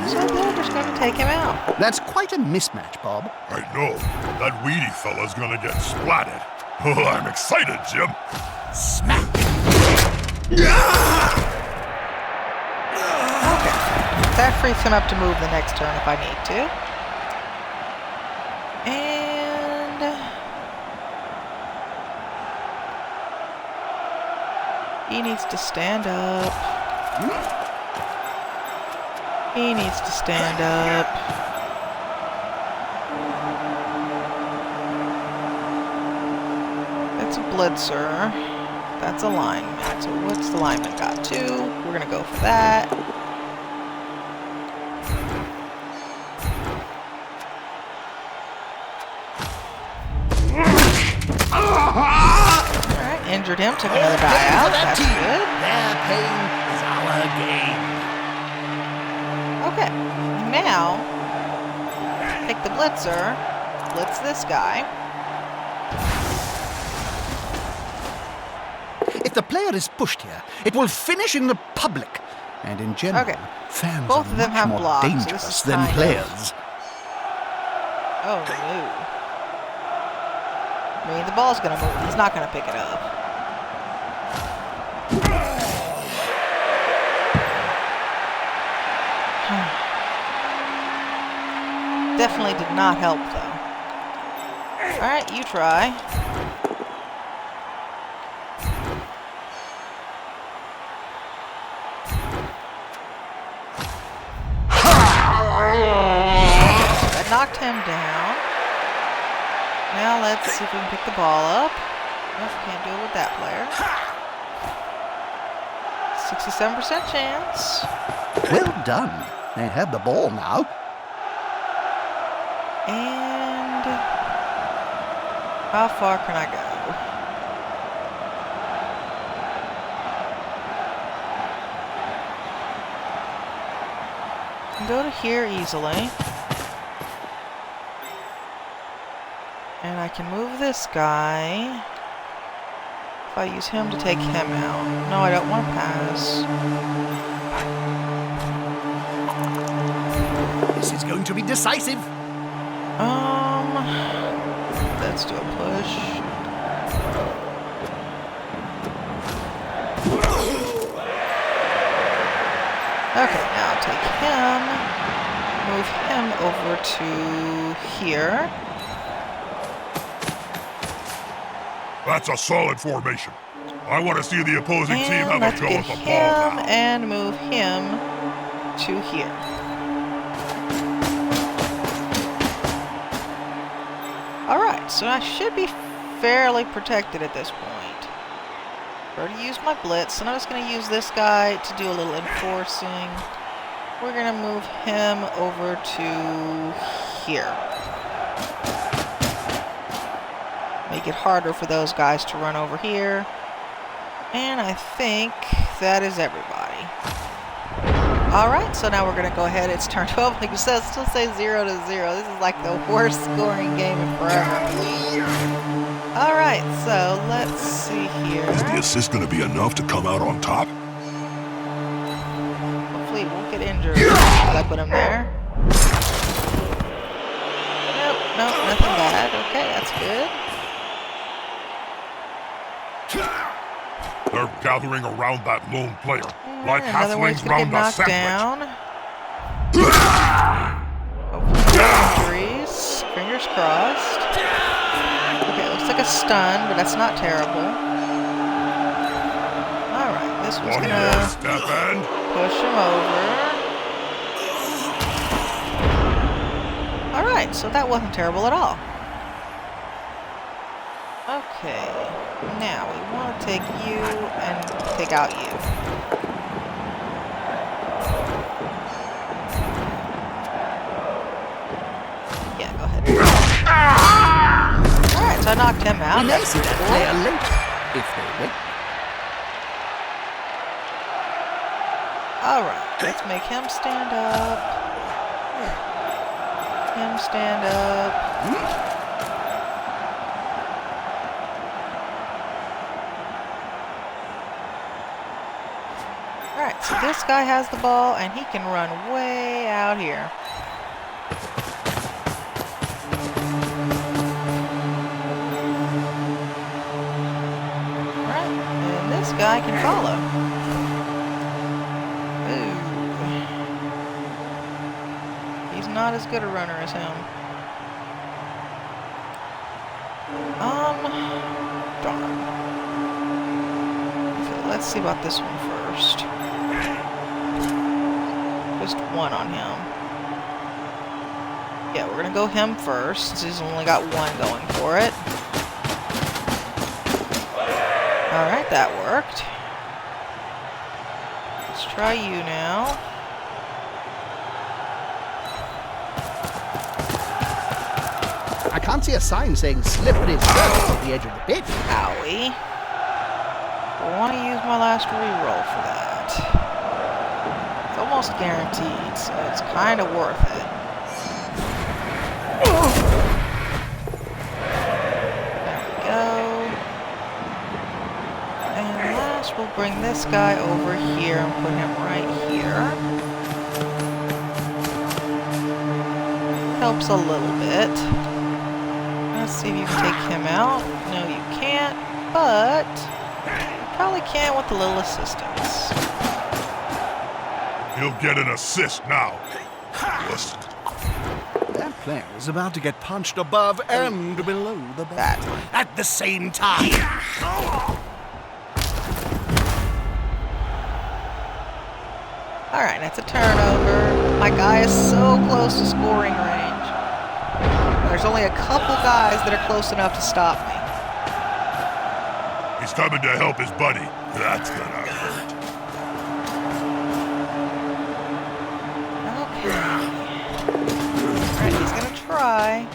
A: So the ogre's going to take him out.
B: That's quite a mismatch, Bob.
C: I know. That weedy fella's gonna get splatted. Oh, I'm excited, Jim.
B: Smack!
A: Okay. That frees him up to move the next turn if I need to. And he needs to stand up. He needs to stand up. That's a blitzer. That's a lineman. So what's the lineman got? 2. We're gonna go for that. Alright, injured him, took another die out. That's good.
B: Their pain is our gain.
A: Okay, now take the blitzer, blitz this guy.
B: If the player is pushed here, it will finish in the public. And in general,
A: Okay.
B: fans
A: Both
B: are
A: of them
B: much
A: have
B: more
A: blocks, so this
B: dangerous
A: is
B: than
A: kind of-
B: players.
A: Oh no. I mean, the ball's gonna move. He's not gonna pick it up. Definitely did not help, though. Alright, you try. That knocked him down. Now let's see if we can pick the ball up. Nope, can't do it with that player. 67% chance.
B: Well done. They have the ball now.
A: And how far can I go? I can go to here easily. And I can move this guy. If I use him to take him out. No, I don't want to pass.
B: This is going to be decisive.
A: Let's do a push. Okay, now take him, move him over to here.
C: That's a solid formation. I want to see the opposing team
A: And
C: have
A: let's
C: a go
A: get
C: at the ball
A: him
C: now.
A: and move him to here. Alright, so I should be fairly protected at this point. I've already used my blitz, so I'm just going to use this guy to do a little enforcing. We're going to move him over to here. Make it harder for those guys to run over here. And I think that is everybody. Alright, so now we're going to go ahead. It's turn 12. Like I said, still say 0-0. This is like the worst scoring game in forever. Alright, so let's see here.
C: Is the assist going to be enough to come out on top?
A: Hopefully it won't get injured because I put him there. Nope, nothing bad. Okay, that's good.
C: They're gathering around that lone player, like
A: Another one's
C: halflings
A: gonna
C: round
A: get
C: a
A: knocked
C: sandwich.
A: down. Hopefully no injuries. Fingers crossed. Okay, looks like a stun, but that's not terrible. Alright, this one's
C: One more
A: gonna
C: step and
A: push him over. Alright, so that wasn't terrible at all. Okay, now we want to take you and take out you. Yeah, go ahead. Alright, so I knocked him out.
B: We may
A: That's
B: see that
A: cool.
B: player later, if they wait.
A: Alright, let's make him stand up. Him stand up. Alright, so this guy has the ball and he can run way out here. Alright, and this guy can follow. Ooh. He's not as good a runner as him. Darn. Okay, let's see about this one first. Just one on him. Yeah, we're gonna go him first, since he's only got one going for it. Alright, that worked. Let's try you now.
B: I can't see a sign saying slippery slope at the edge of the pitch.
A: Owie. I want to use my last reroll for that. It's almost guaranteed, so it's kind of worth it. There we go. And last, we'll bring this guy over here and put him right here. Helps a little bit. Let's see if you can take him out. No, you can't, but you probably can with a little assistance.
C: he'll get an assist now. Listen.
B: That player is about to get punched above and below the belt
A: That.
B: at the same time.
A: Alright, that's a turnover. My guy is so close to scoring range. There's only a couple guys that are close enough to stop me.
C: He's coming to help his buddy. That's gonna hurt.
A: Okay. Alright, he's gonna try.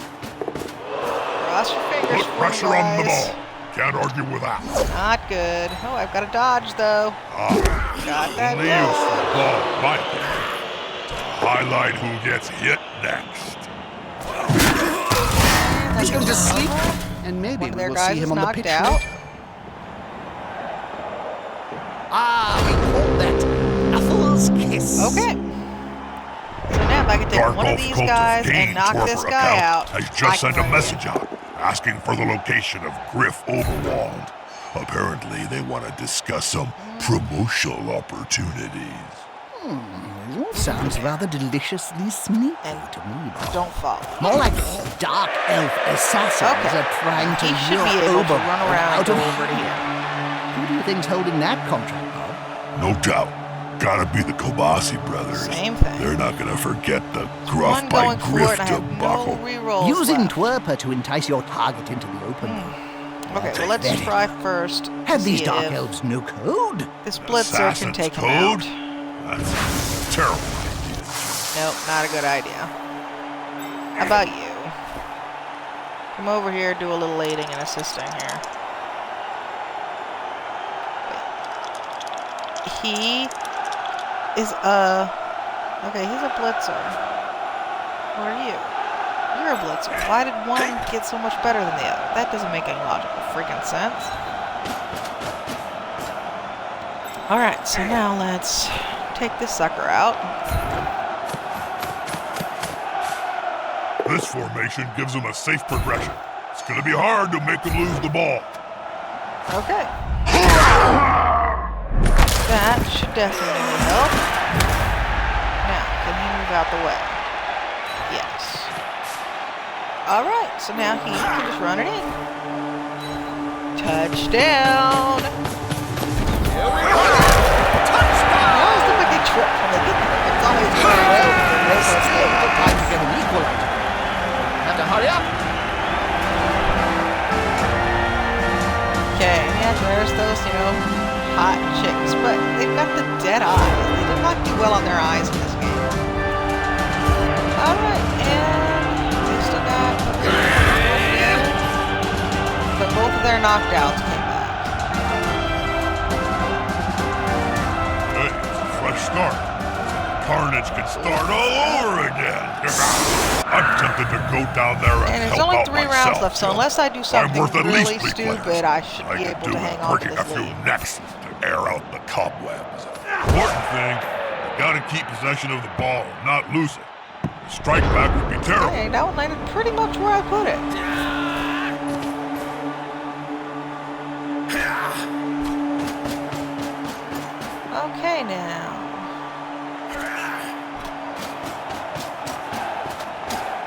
A: Cross your fingers
C: Put
A: for
C: pressure
A: me,
C: on the
A: guys.
C: ball. Can't argue with that.
A: Not good. Oh, I've got to dodge though. Got that
C: Only
A: goal.
C: use for the ball, in my opinion. To highlight who gets hit next.
B: He's going to sleep, and maybe
A: One of
B: we
A: their
B: will
A: guys
B: see
A: is
B: him on the
A: knocked
B: pitch
A: out.
B: later. Ah, we call that a fool's kiss.
A: Okay. So now if I can take
C: Dark
A: one of
C: Wolf
A: these
C: Cult's
A: guys and
C: Gain
A: knock
C: Torpor
A: this guy out,
C: account has
A: I
C: just
A: can
C: sent a
A: win.
C: message out asking for the location of Griff Overwald. Apparently, they want to discuss some promotional opportunities.
B: It all sounds rather deliciously sneaky
A: And
B: to me.
A: don't fall.
B: More like dark elf assassins
A: Okay.
B: are trying to
A: He should
B: lure
A: be able to
B: Oberyn
A: run around and
B: out
A: go
B: of...
A: over to here.
B: Who do you think's holding that contract, Bob?
C: No doubt. Gotta be the Kobasi brothers.
A: Same thing.
C: They're not gonna forget the gruff
A: One
C: by
A: going for it,
C: grift
A: and I have
C: debacle.
A: no rerolls
B: Using
A: left.
B: Twerper to entice your target into the open.
A: Okay, well, let's
B: Very
A: try first. to
B: Have these
A: see
B: dark
A: if
B: elves no code?
A: This Blitzer can
C: Assassin's
A: take him
C: Code?
A: out.
C: That's a terrible idea.
A: Nope, not a good idea. How about you? Come over here, do a little aiding and assisting here. He is okay, he's a Blitzer. What are you? You're a Blitzer. Why did one get so much better than the other? That doesn't make any logical freaking sense. Alright, so now let's take this sucker out.
C: This formation gives them a safe progression. It's gonna be hard to make them lose the ball.
A: Okay. That should definitely help. Now, can he move out the way? Yes. Alright, so now he can just run it in. Touchdown! Here we go! Touchdown! I always look like they trip when they get there. It's always very well.
B: There's still time to get an equalizer. Have to hurry up.
A: Okay, yeah, there's those, hot chicks. But they've got the dead eyes. They did not do well on their eyes in this game. Alright, and they still got... But both of their knockdowns came back.
C: Hey, it's a fresh start. Carnage can start all over again. I'm tempted to go down there and
A: And there's
C: help
A: only
C: out
A: 3
C: myself,
A: rounds left, so
C: Bill.
A: unless I do
C: I'm
A: something
C: worth at least
A: really
C: 3
A: stupid,
C: players.
A: I should
C: I
A: be
C: could
A: able
C: do
A: to
C: with
A: hang on to
C: breaking a
A: this
C: few
A: lead.
C: necks to air out the cobwebs. Important thing, you gotta keep possession of the ball and not lose it. A strike back would be terrible.
A: Hey, that one landed pretty much where I put it. Okay, now.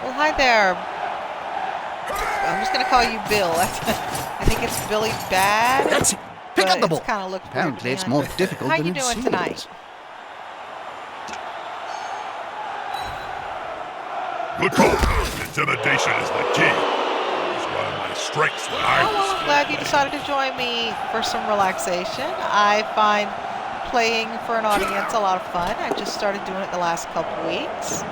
A: Well, hi there. I'm just gonna call you Bill. I think it's Billy Bad.
B: That's it. Pick up the ball.
A: Kind of looked weird
B: Apparently, it's
A: behind
B: more
A: it.
B: difficult
A: How
B: than
A: you
B: it
A: doing
B: seems.
A: tonight?
C: Good call. Intimidation is the key. It's one of my strengths when I
A: Oh, well,
C: was
A: I'm glad you decided to join me for some relaxation. I find playing for an audience a lot of fun. I just started doing it the last couple weeks.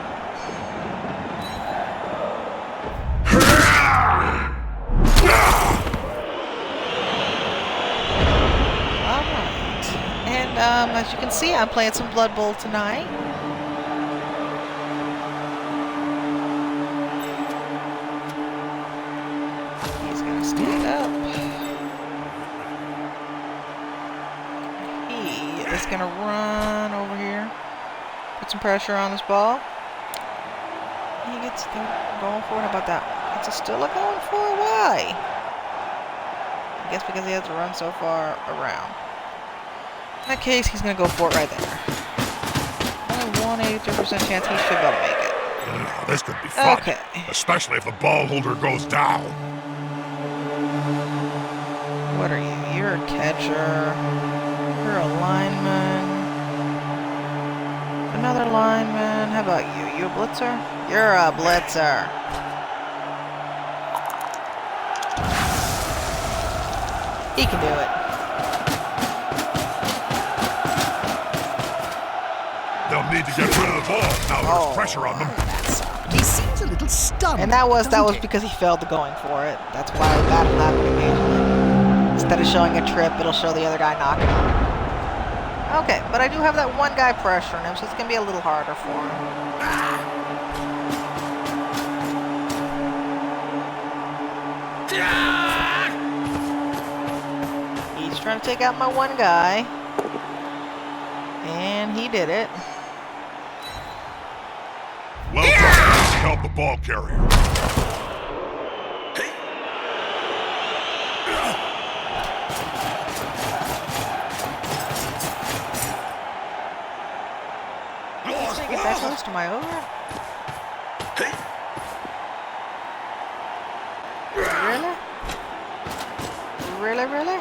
A: Alright. And as you can see, I'm playing some Blood Bowl tonight. He's gonna stand up. He is gonna run over here. Put some pressure on this ball. He gets going for it. How about that one? It's a Stilla going for it. Why? I guess because he has to run so far around. In that case, he's gonna go for it right there. Only 182% chance he should be able to make it.
C: This could be fun.
A: Okay.
C: Especially if the ball holder goes down.
A: What are you? You're a catcher. You're a lineman. Another lineman. How about you? You a blitzer? You're a blitzer. He can do it.
C: They'll need to get rid of the ball. Now there's pressure on them.
B: He seems a little stunned.
A: And that was
B: doesn't he?
A: because he failed to going for it. That's why that'll happen occasionally. Instead of showing a trip, it'll show the other guy knocking him. Okay, but I do have that one guy pressuring him, so it's gonna be a little harder for him. He's trying to take out my one guy. And he did it.
C: Well done. Help the ball carrier.
A: to get that close to my ogre? Really? Really, really?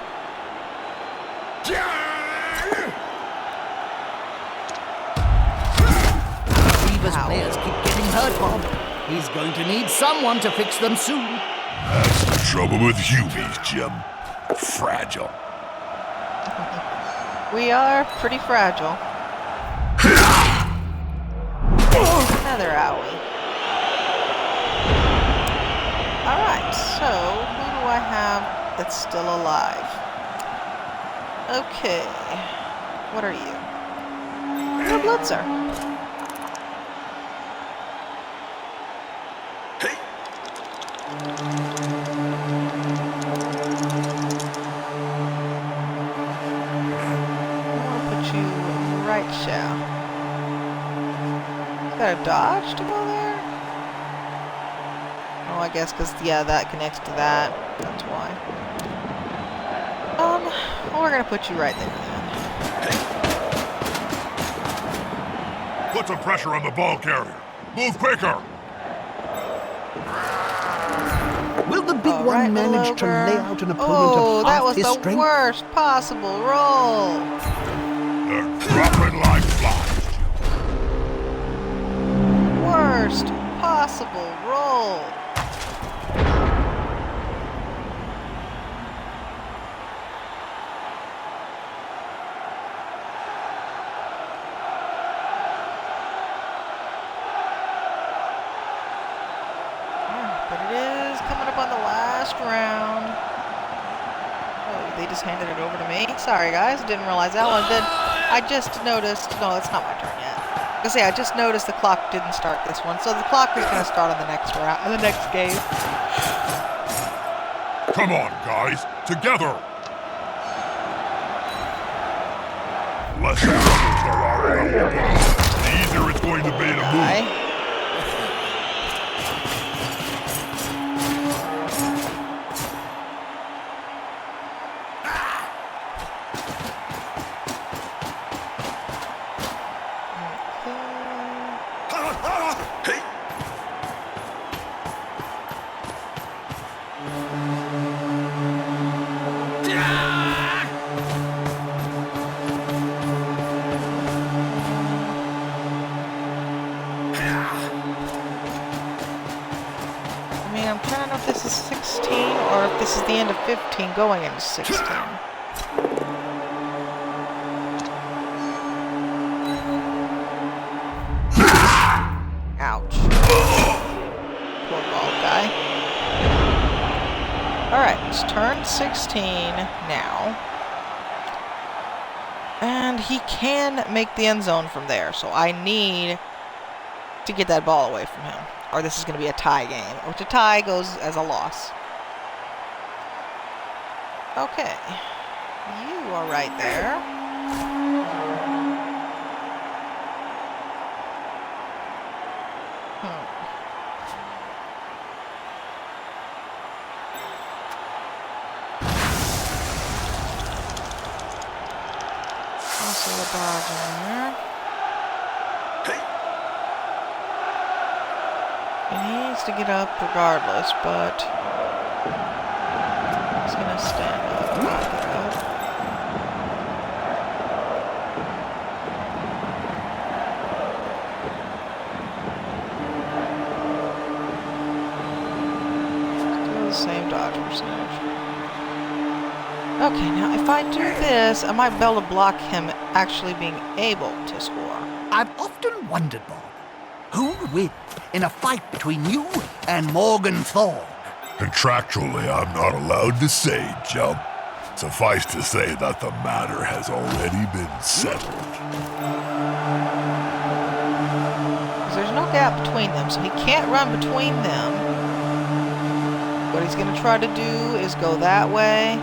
B: Reaver's
A: Ow.
B: players keep getting hurt, Bob. He's going to need someone to fix them soon.
C: That's the trouble with humies, Jim. Fragile.
A: We are pretty fragile. Another owie. Alright, so who do I have that's still alive? Okay. What are you? You're a Blitzer. I'll put you right shell. Got a dodge to go there? Oh, I guess because, yeah, that connects to that. That's why. Well, we're going to put you right there then.
C: Put some pressure on the ball carrier. Move quicker.
B: Will the big
A: All
B: one
A: right,
B: manage to
A: Lover.
B: lay out an opponent
A: Oh,
B: of
A: that
B: half
A: was
B: his
A: the
B: strength?
A: worst possible roll.
C: They're dropping like flies.
A: Worst possible roll. But it is coming up on the last round. Oh, they just handed it over to me. Sorry, guys. Didn't realize that one did. I just noticed. No, it's not my turn yet. I say I just noticed the clock didn't start this one, so the clock is going to start on the next round, the next game.
C: Come on, guys. Together. Less troubles there are around the ball, the easier it's going to be to move.
A: Guy. I'm trying to know if this is 16 or if this is the end of 15 going into 16. Ouch. Poor bald guy. Alright, it's turn 16 now. And he can make the end zone from there, so I need to get that ball away from him. Or this is going to be a tie game, which a tie goes as a loss. Okay. You are right there. Also a dodge in there. He needs to get up regardless, but he's gonna stand up and not get up. Still the same dodge percentage. Okay, now if I do this, I might be able to block him actually being able to score.
B: I've often wondered, Bob, who would win in a fight between you and Morgan Thorne?
C: Contractually, I'm not allowed to say, Jump. Suffice to say that the matter has already been settled.
A: Because there's no gap between them, so he can't run between them. What he's going to try to do is go that way.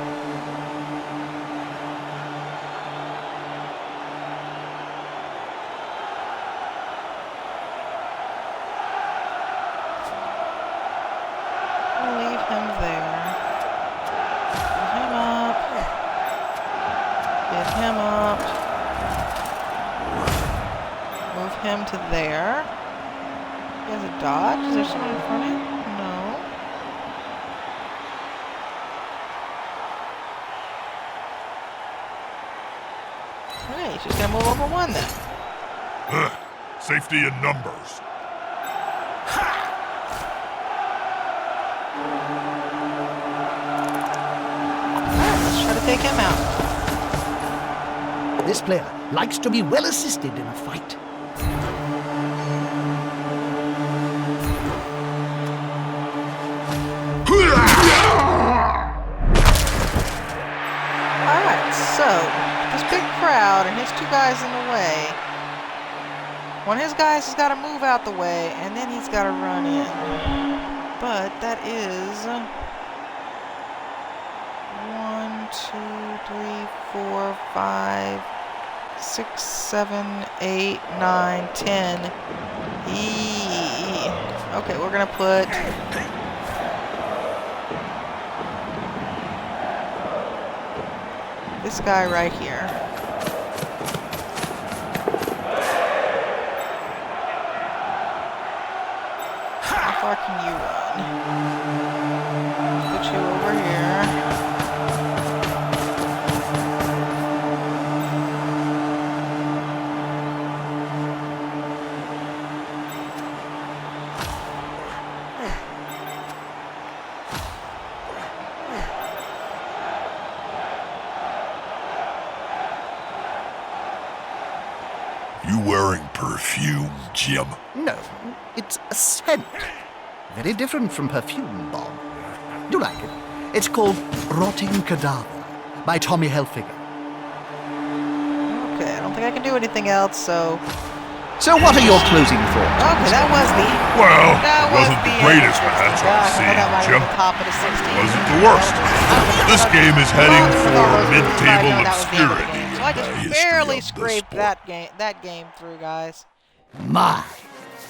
A: Leave him there. Get him up. Get him up. Move him him to there. He has a dodge. Is there someone in front of him? No. Alright, he's just gonna move over one then.
C: Safety in numbers.
A: Alright, let's try to take him out.
B: This player likes to be well assisted in a fight.
A: Alright, so this big crowd and his two guys in the way. One of his guys has got to move out the way, and then he's got to run in. But that is 1, 2, 3, 4, 5, 6, 7, 8, 9, 10. Okay, we're gonna put this guy right here. How far can you run? Put you over here.
C: You wearing perfume, Jim?
B: No, it's a scent. Very different from perfume, Bob. You like it? It's called Rotting Cadaver by Tommy Hilfiger.
A: Okay, I don't think I can do anything else, so...
B: So what are your closing thoughts?
A: Okay, that was the...
C: Well,
A: That was
C: wasn't the
A: the
C: greatest
A: end.
C: match
A: Gosh,
C: I've
A: I
C: seen,
A: thought that might
C: Jim.
A: have been the top of the 16.
C: Wasn't the worst. This game is heading for mid-table
A: That was the end of the
C: obscurity.
A: game. So I just
C: in the
A: barely
C: history of the
A: scraped
C: sport.
A: that game through, guys.
B: My,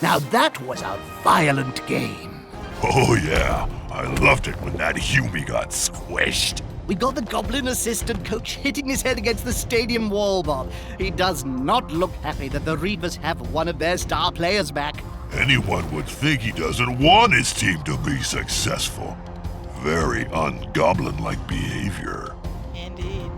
B: now that was a violent game.
C: Oh yeah, I loved it when that Hume got squished.
B: We got the Goblin assistant coach hitting his head against the stadium wall, Bob. He does not look happy that the Reavers have one of their star players back.
C: Anyone would think he doesn't want his team to be successful. Very un-goblin-like behavior.
A: Indeed.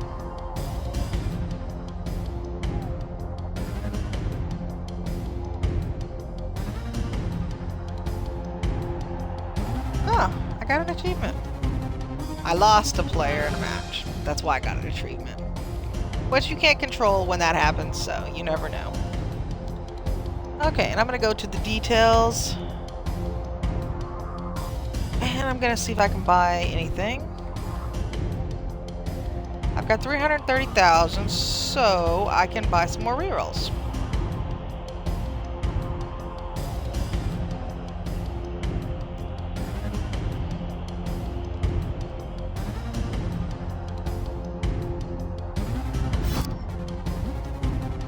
A: Huh, I got an achievement. I lost a player in a match. That's why I got an achievement. Which you can't control when that happens, so you never know. Okay, and I'm gonna go to the details. And I'm gonna see if I can buy anything. I've got 330,000, so I can buy some more rerolls.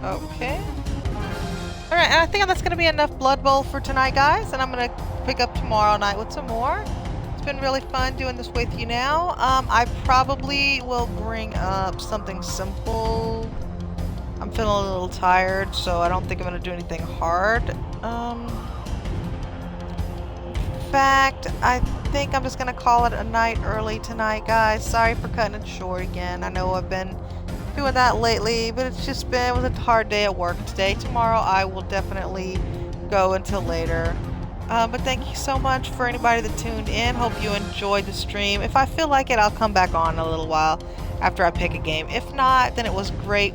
A: Okay. Alright, and I think that's going to be enough Blood Bowl for tonight, guys. And I'm going to pick up tomorrow night with some more. It's been really fun doing this with you now. I probably will bring up something simple. I'm feeling a little tired, so I don't think I'm going to do anything hard. In fact, I think I'm just going to call it a night early tonight, guys. Sorry for cutting it short again. I know I've been doing that lately, but it was a hard day at work today. Tomorrow I will definitely go until later. But thank you so much for anybody that tuned in. Hope you enjoyed the stream. If I feel like it, I'll come back on in a little while after I pick a game. If not, then it was great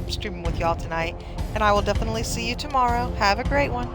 A: streaming with y'all tonight, and I will definitely see you tomorrow. Have a great one.